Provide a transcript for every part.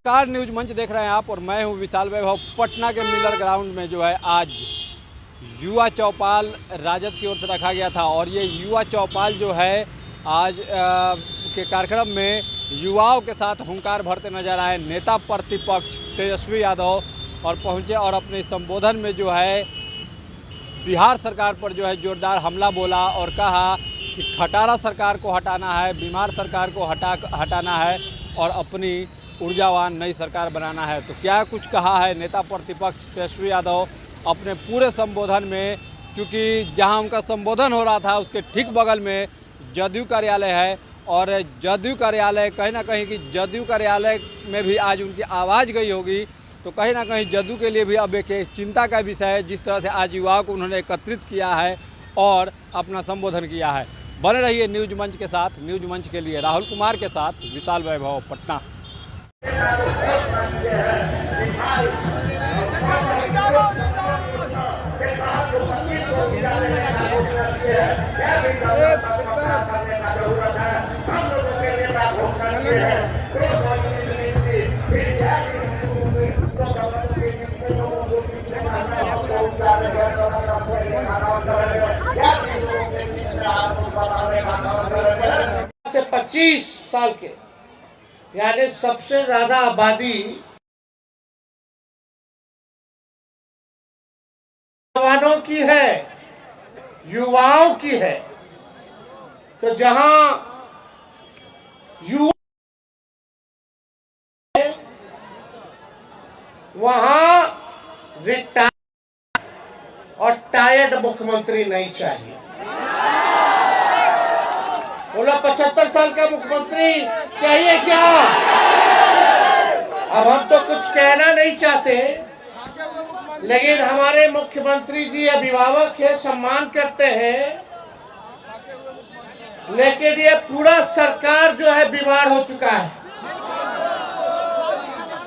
Car news मंच देख रहे हैं आप और मैं हूं विशाल वैभव। पटना के मिलर ग्राउंड में जो है आज युवा चौपाल राजद की ओर से रखा गया था और ये युवा चौपाल जो है आज के कार्यक्रम में युवाओं के साथ हुंकार भरते नजर आए नेता प्रतिपक्ष तेजस्वी यादव और पहुंचे और अपने संबोधन में जो है बिहार सरकार पर जो है जोरदार हमला बोला और कहा कि खटारा सरकार को हटाना है, बीमार सरकार को हटाना है और अपनी ऊर्जावान नई सरकार बनाना है। तो क्या कुछ कहा है नेता प्रतिपक्ष तेजस्वी यादव अपने पूरे संबोधन में, क्योंकि जहां उनका संबोधन हो रहा था उसके ठीक बगल में जदयू कार्यालय है और जदयू कार्यालय कहीं ना कहीं कि जदयू कार्यालय में भी आज उनकी आवाज़ गई होगी, तो कहीं ना कहीं जदयू के लिए भी अब एक चिंता का विषय है जिस तरह से आज युवाओं को उन्होंने एकत्रित किया है और अपना संबोधन किया है। बने रहिए न्यूज मंच के साथ। न्यूज मंच के लिए राहुल कुमार के साथ विशाल वैभव, पटना। से 25 साल के यानी सबसे ज्यादा आबादी जवानों की है, युवाओं की है। तो जहां युवा वहां रिटायर्ड और टायर्ड मुख्यमंत्री नहीं चाहिए। बोला 75 साल का मुख्यमंत्री चाहिए क्या? अब हम तो कुछ कहना नहीं चाहते, लेकिन हमारे मुख्यमंत्री जी अभिभावक है, सम्मान करते हैं, लेकिन ये पूरा सरकार जो है बीमार हो चुका है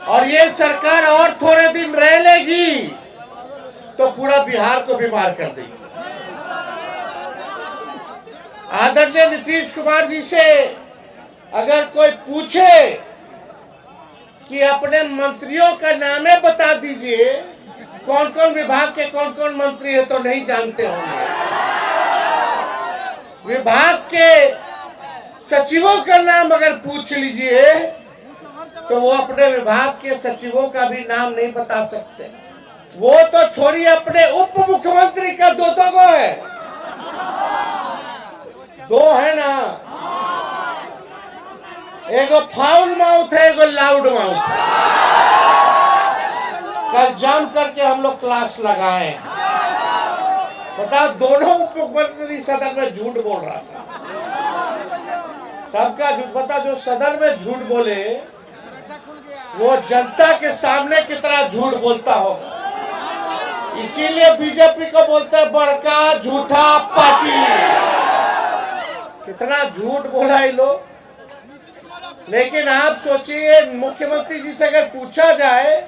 और ये सरकार और थोड़े दिन रह लेगी तो पूरा बिहार को बीमार कर देगी। आदरणीय नीतीश कुमार जी से अगर कोई पूछे कि अपने मंत्रियों का नामे बता दीजिए, कौन कौन विभाग के कौन कौन मंत्री है, तो नहीं जानते होंगे। विभाग के सचिवों का नाम अगर पूछ लीजिए तो वो अपने विभाग के सचिवों का भी नाम नहीं बता सकते। वो तो छोड़िए, अपने उप मुख्यमंत्री का दो को है, दो है ना, एगो फाउल माउथ है, एगो लाउड माउथ है। कल जान करके हम लोग क्लास लगाए, बता दोनों उप मुख्यमंत्री सदन में झूठ बोल रहा था, सबका झूठ। बता जो सदन में झूठ बोले वो जनता के सामने कितना झूठ बोलता होगा। इसीलिए बीजेपी को बोलते हैं बड़का झूठा पार्टी। कितना झूठ बोला ये लोग। लेकिन आप सोचिए, मुख्यमंत्री जी से अगर पूछा जाए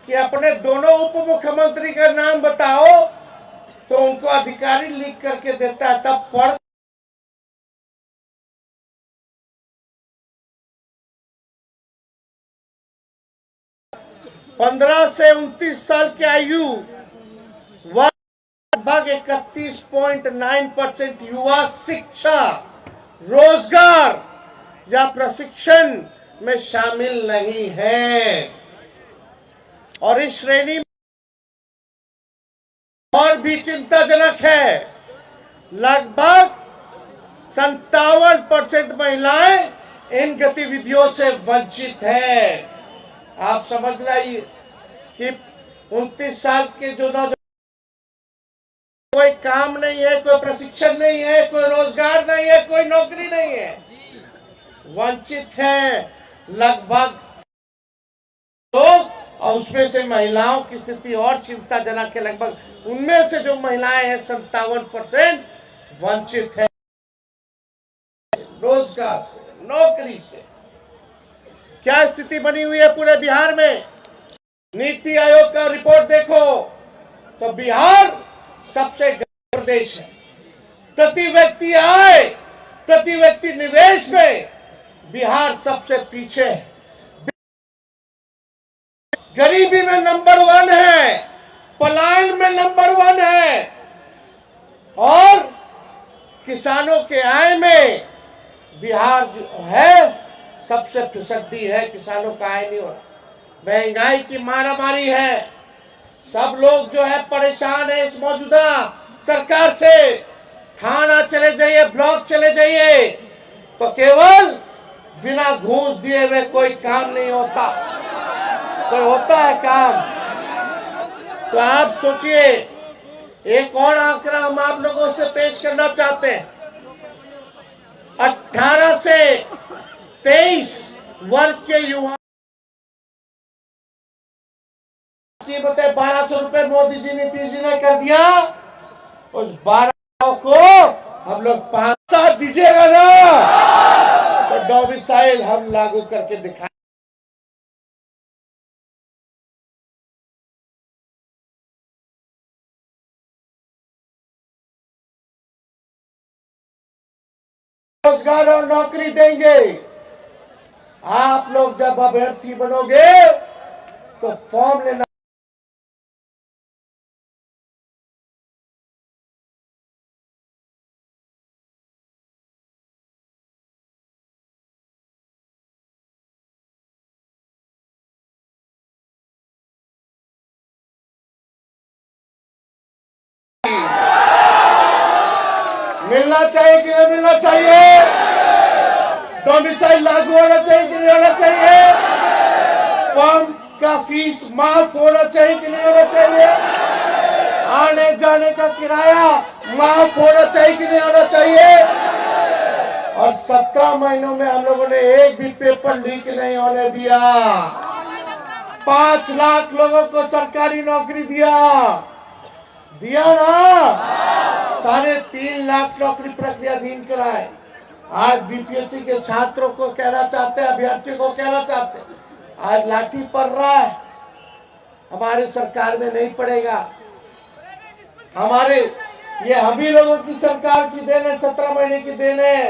कि अपने दोनों उप मुख्यमंत्री का नाम बताओ तो उनको अधिकारी लिख करके देता है, तब पढ़ 15 से 29 साल की आयु लगभग 31.9% युवा शिक्षा, रोजगार या प्रशिक्षण में शामिल नहीं है और इस श्रेणी में और भी चिंताजनक है, लगभग 57% महिलाएं इन गतिविधियों से वंचित है। आप समझ लाइए कि 29 साल के जो नौजवान, कोई काम नहीं है, कोई प्रशिक्षण नहीं है, कोई रोजगार नहीं है, कोई नौकरी नहीं है, वंचित है लगभग लोग। और उसमें से महिलाओं की स्थिति और चिंताजनक है, लगभग उनमें से जो महिलाएं हैं 57% वंचित है रोजगार से, नौकरी से। क्या स्थिति बनी हुई है पूरे बिहार में? नीति आयोग का रिपोर्ट देखो तो बिहार सबसे गरीब प्रदेश है। प्रति व्यक्ति आय, प्रति व्यक्ति निवेश में बिहार सबसे पीछे है। गरीबी में नंबर 1 है, पलायन में नंबर 1 है, और किसानों के आय में बिहार जो है सबसे फिसड्डी है। किसानों का आय नहीं हो रहा, महंगाई की मारामारी है, सब लोग जो है परेशान है इस मौजूदा सरकार से। थाना चले जाइए, ब्लॉक चले जाइए, तो केवल बिना घूस दिए हुए कोई काम नहीं होता। कोई होता है काम? तो आप सोचिए, एक और आंकड़ा हम आप लोगों से पेश करना चाहते हैं। 18 से 23 वर्ग के युवा की बता 1200 रुपए मोदी जी नीतीश जी ने कर दिया। उस 1200 को हम लोग 5 दीजिएगा ना, तो डोमिसाइल हम लागू करके दिखाएं। रोजगार और नौकरी देंगे। आप लोग जब अभ्यर्थी बनोगे तो फॉर्म लेना, मिलना चाहिए कि नहीं मिलना चाहिए? डोमिसाइल लागू होना चाहिए कि नहीं होना चाहिए? फॉर्म का फीस माफ होना चाहिए कि नहीं होना चाहिए? आने जाने का किराया माफ होना चाहिए कि नहीं होना चाहिए? और 17 महीनों में हम लोगों ने एक भी पेपर लीक नहीं होने दिया। 5 लाख लोगों को सरकारी नौकरी दिया ना। 3.5 लाख नौकरी प्रक्रियाधीन कराए। आज बीपीएससी के छात्रों को कहना चाहते हैं, अभ्यर्थियों को कहना चाहते हैं, आज लाठी पड़ रहा है, हमारे सरकार में नहीं पड़ेगा। हमारे ये हम ही लोगों की सरकार की देन है, 17 महीने की देन है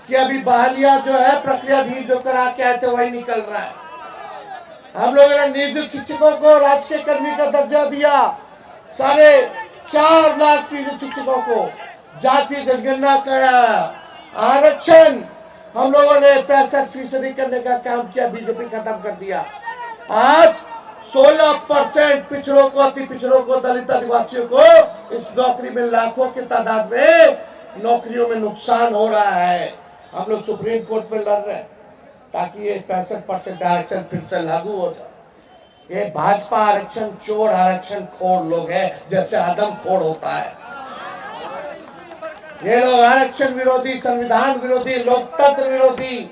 कि अभी बहालियां जो है प्रक्रियाधीन जो करा के आए थे वही निकल रहा है। हम लोगों ने नियोजित शिक्षकों को राजकीय कर्मी का दर्जा दिया। 4.5 लाख नियोजित शिक्षकों को जाति जनगणना का आरक्षण हम लोगों ने 65% करने का काम किया, बीजेपी खत्म कर दिया। आज 16% पिछड़ों को, अति पिछड़ों को, दलित आदिवासियों को इस नौकरी में लाखों की तादाद में नौकरियों में नुकसान हो रहा है। हम लोग सुप्रीम कोर्ट में लड़ रहे हैं ताकि ये 65% आरक्षण फिर से लागू हो जाए। ये भाजपा आरक्षण चोर, आरक्षण खोर लोग हैं, जैसे आदम खोर होता है। ये लोग आरक्षण विरोधी, संविधान विरोधी, लोकतंत्र विरोधी,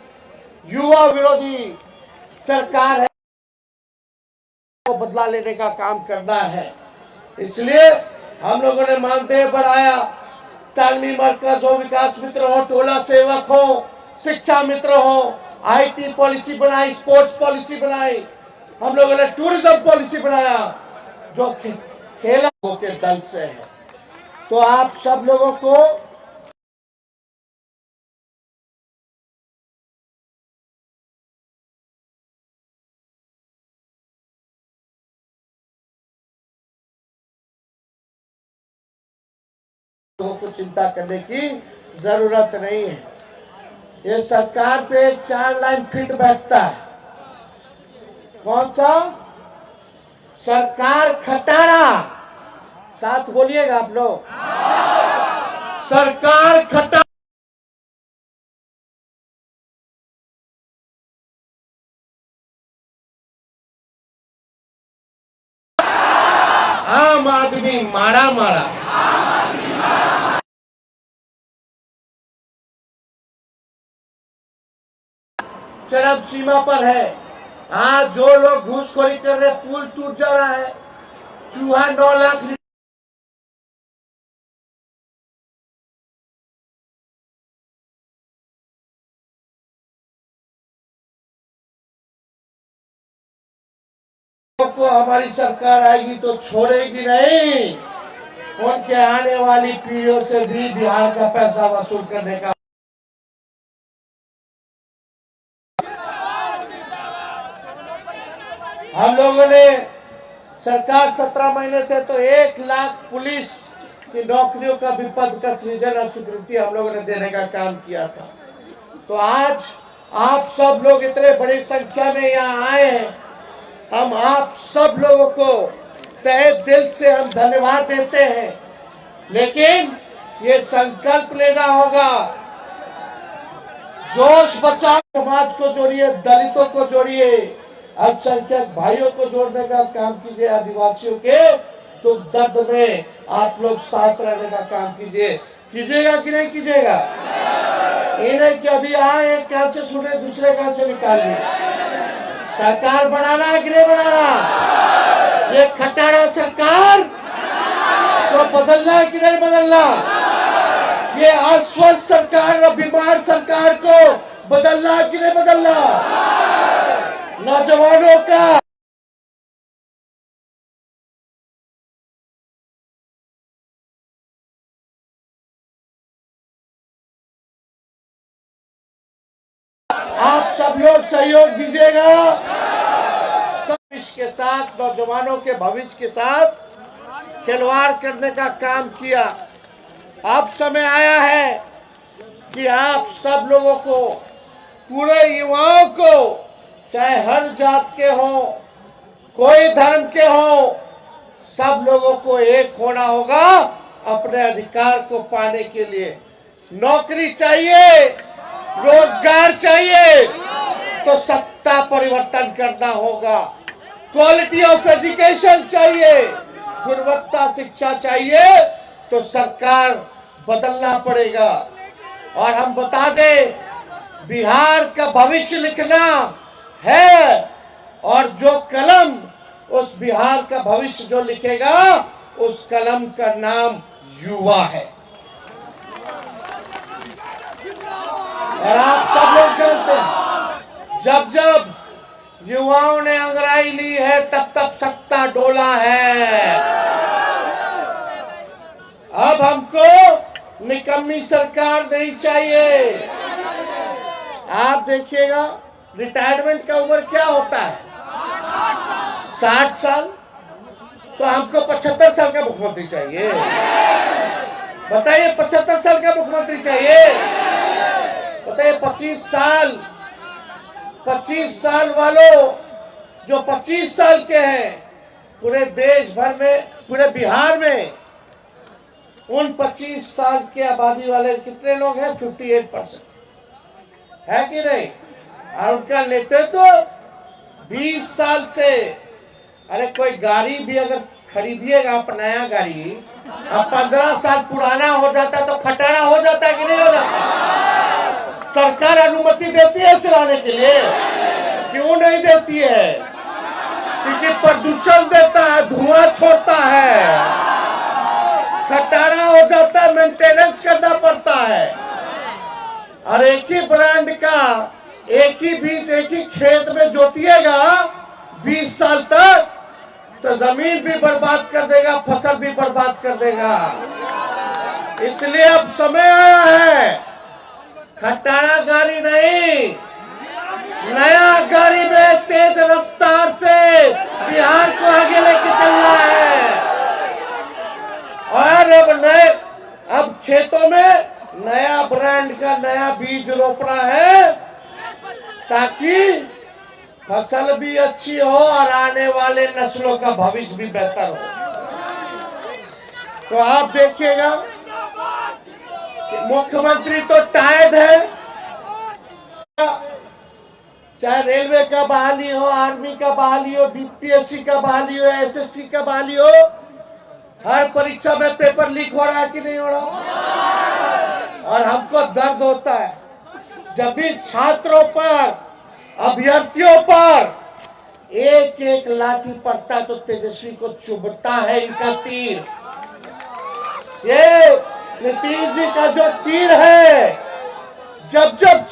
युवा विरोधी सरकार है, को बदला लेने का काम करना है। इसलिए हम लोगों ने मानदेय बढ़ाया, तालीमी मरकज हो, विकास मित्र हो, टोला सेवक हो, शिक्षा मित्र हो, आईटी पॉलिसी बनाई, स्पोर्ट्स पॉलिसी बनाई, हम लोगों ने टूरिज्म पॉलिसी बनाया जो खेला के दल से है। तो आप सब लोगों को चिंता करने की जरूरत नहीं है। ये सरकार पे 4 लाइन फिट बैठता है। कौन सा? सरकार खटारा। साथ बोलिएगा आप लोग, सरकार खटारा। आम आदमी मारा मारा। चरम सीमा पर है। आज जो लोग घूसखोरी कर रहे, पुल टूट जा रहा है, चूहा 9 लाख को हमारी सरकार आएगी तो छोड़ेगी नहीं। उनके आने वाली पीढ़ियों से भी बिहार का पैसा वसूल करने का हम लोगों ने सरकार 17 महीने थे तो 1 लाख पुलिस की नौकरियों का भी पद का सृजन और स्वीकृति हम लोगों ने देने का काम किया था। तो आज आप सब लोग इतने बड़ी संख्या में यहाँ आए हैं, हम आप सब लोगों को तहे दिल से हम धन्यवाद देते हैं। लेकिन ये संकल्प लेना होगा, जोश बचा, समाज को जोड़िए, दलितों को जोड़िए, अल्पसंख्यक भाइयों को जोड़ने का काम कीजिए, आदिवासियों के दुख दर्द में आप लोग साथ रहने का काम कीजिएगा कि नहीं कीजिएगा? ये नहीं कि अभी आए एक काम से सुने दूसरे काम से निकाल लिए। सरकार बनाना है कि नहीं बनाना? ये खटारा सरकार को बदलना है कि नहीं बदलना? ये अस्वस्थ सरकार और बीमार सरकार को बदलना है कि नहीं बदलना? नौजवानों का आप सब लोग सहयोग दीजिएगा। सब के साथ, नौजवानों के भविष्य के साथ खिलवाड़ करने का काम किया। अब समय आया है कि आप सब लोगों को, पूरे युवाओं को, चाहे हर जात के हो, कोई धर्म के हो, सब लोगों को एक होना होगा अपने अधिकार को पाने के लिए। नौकरी चाहिए, रोजगार चाहिए तो सत्ता परिवर्तन करना होगा। क्वालिटी ऑफ एजुकेशन चाहिए, गुणवत्ता शिक्षा चाहिए तो सरकार बदलना पड़ेगा। और हम बता दें, बिहार का भविष्य लिखना है और जो कलम उस बिहार का भविष्य जो लिखेगा, उस कलम का नाम युवा है। और आप सब लोग जानते हैं, जब जब युवाओं ने अंगड़ाई ली है तब तब सत्ता डोला है। अब हमको निकम्मी सरकार नहीं चाहिए। आप देखिएगा, रिटायरमेंट का उम्र क्या होता है? 60 साल। तो हमको 75 साल का मुख्यमंत्री चाहिए। बताइए, 75 साल का मुख्यमंत्री चाहिए? बताइए, 25 साल वालों, जो 25 साल के हैं, पूरे देश भर में, पूरे बिहार में उन 25 साल के आबादी वाले कितने लोग हैं? 58% है कि नहीं? और उनका नेतृत्व 20 साल से। अरे कोई गाड़ी भी अगर खरीदिएगा आप, नया गाड़ी, अब 15 साल पुराना हो जाता तो खटारा हो जाता कि नहीं हो जाता? सरकार अनुमति देती है चलाने के लिए? क्यों नहीं देती है? क्योंकि प्रदूषण देता है, धुआं छोड़ता है, खटारा हो जाता है, मेंटेनेंस करना पड़ता है। और एक ही ब्रांड का, एक ही बीज, एक ही खेत में जोतिएगा 20 साल तक, तो जमीन भी बर्बाद कर देगा, फसल भी बर्बाद कर देगा। इसलिए अब समय आया है, खटारा गाड़ी नहीं, नया गाड़ी में तेज रफ्तार से बिहार को आगे लेके चलना है। और अब खेतों में नया ब्रांड का नया बीज रोपना है, ताकि फसल भी अच्छी हो और आने वाले नस्लों का भविष्य भी बेहतर हो। तो आप देखिएगा, मुख्यमंत्री तो टायर्ड है, चाहे रेलवे का बहाली हो, आर्मी का बहाली हो, बीपीएससी का बहाली हो, एसएससी का बहाली हो, हर परीक्षा में पेपर लीक हो रहा है कि नहीं हो रहा? और हमको दर्द होता है जब भी छात्रों पर, अभ्यर्थियों पर एक एक लाठी पड़ता तो तेजस्वी को चुभता है इनका तीर। ये नीतीश जी का जो तीर है, जब जब